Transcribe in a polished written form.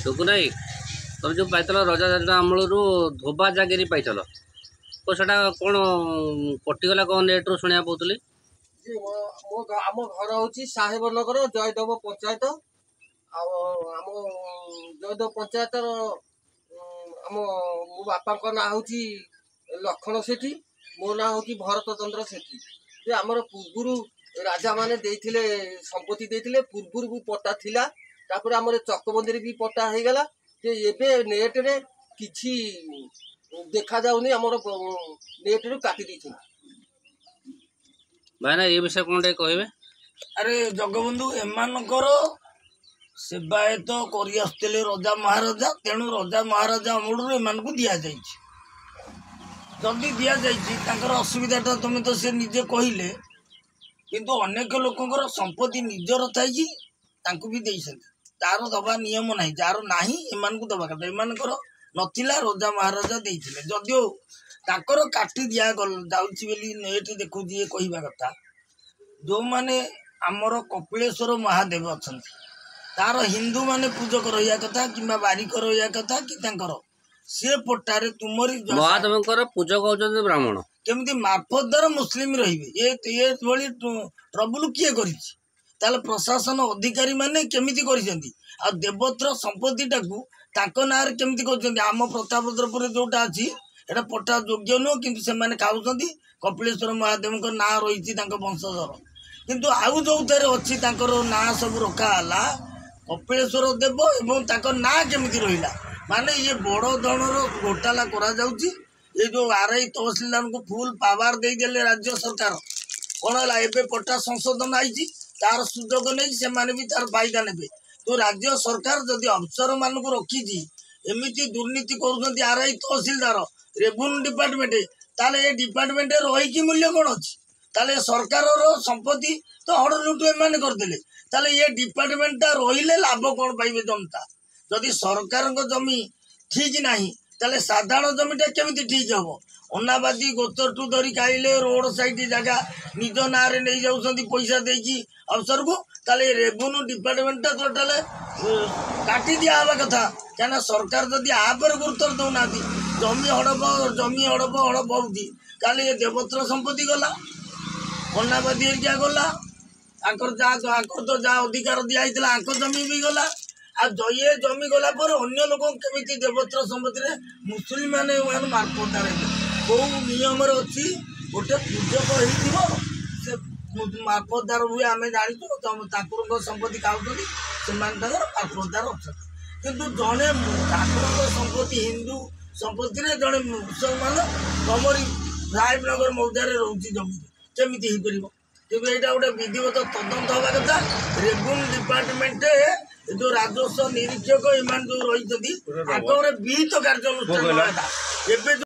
टुकु नाई तुम जो पाइल रजा अमल धोबा जागिरी पाइल तो सेटा कौन कटिगला कौन नेट रू शुणा पाऊली आम घर हूँ साहेब नगर जयदेव पंचायत आम जयदेव पंचायत आम मो बापा ना हूँ लक्षण सेठी मो ना हूँ भरत चंद्र सेठी जे आमर पूर्व राजा माने देइथिले संपत्ति देइथिले पूर्व भी पट्टा थिला तापर आमर चकबंदी भी पट्टा हो गला जे एबे नेट रे किछि देखा जाउनी आमर नेट रू काटी दी भाईना ये विषय कौन कहे। अरे जगबंधु एमानकर सेवायत करी आसुले रजा महाराजा तेणु रजा महाराजा अमल एमान को दि जाइए जदि दि जाइए असुविधा तुम तो से निजे कहले किंतु अनेक लोकंर संपत्ति निजर थी भी दे तार दबा नियम ना जार ना एमान को दबा कथा एमानकर नथिला रजा महाराजा देइथिले जदियो ताकर काटी दिया जाउछि बेली नेट देखु दिए कहवा कथा जो माने आमर कपिलेश्वर महादेव अच्छा तार हिंदू माने पूजक रहा कथा कि बारिक रहा कथा कि सी पट्टारे तुमरी महादेव पूजक होचंदी ब्राह्मण केमती मार्फत द्वारा मुस्लिम रहिबे ये भली ट्रबुल किए करिछि ताले प्रशासन अधिकारी माने केमिति करिसेंती आ देवत्र संपत्ति टाकू ताको नार केमिति करछंती आम प्रतापद्रपुर जोटा अछि एटा पट्टा योग्य नो किंतु से माने खाउछंती कपिलेश्वर महादेव को ना रही वंशधर किंतु आउ जो अच्छी ना सब रखा हला कपिलेश्वर देव एवं ताको ना केमिति रहिला माने ये बड़ धनर घोटाला करा जाउची ये जो आरआई तहसीलदार को फुल पावर दे देले राज्य सरकार कौन है एबे पट्टा संशोधन आई तार सुजोग नहीं से माने भी तार फायदा ने तो राज्य सरकार जदि अफसर मान को रखी एमती दुर्नीति कर आरआई तहसीलदार रेवेन्यू डिपार्टमेंट ताले ये डिपार्टमेंट रही मूल्य कौन अच्छी ताले सरकार संपत्ति तो हड़लुट एम करदे ताले ये डिपार्टमेंट रही लाभ कौन पाइबे जनता जदि सरकार जमी ठीक ना ताले साधारण जमीटा केमिति ठीक हम अनाबादी गोचर टू धरी खाइले रोड साइड जगह निज ना नहीं जाऊँ पैसा देकी अफसर को ताले रेवेन्यू डिपार्टमेंट टोटाल काटी दिया हवा कथा क्या सरकार जदि आपर गुरुत्व दौना जमी हड़प होती ताले ये देवत्र संपत्ति गला अनाबादी एरिया गला आकर तो जहाँ अधिकार दिखाई आंक जमी भी गला आ ये जमी गला पर अन्य लोक केमिति देवत्र संपत्ति मुस्लिम माने मार्फत कौ नियम अच्छी गोटे पूजक हो मार्फतदार हुए आम जाचु संपत्ति खाऊँ से मार्फतदार अच्छा किंतु जड़े ठाकुर संपत्ति हिंदू संपत्ति जड़े मुसलमान तमरी साहेबनगर मौजार रोचे जमी केमिति हो पार क्योंकि यहाँ गोटे विधिवत तदंत हवा कथा रेवेन्यू डिपार्टमेंट जो राजस्व निरीक्षक ईमान जो रही विहित कार्यानुष्ठान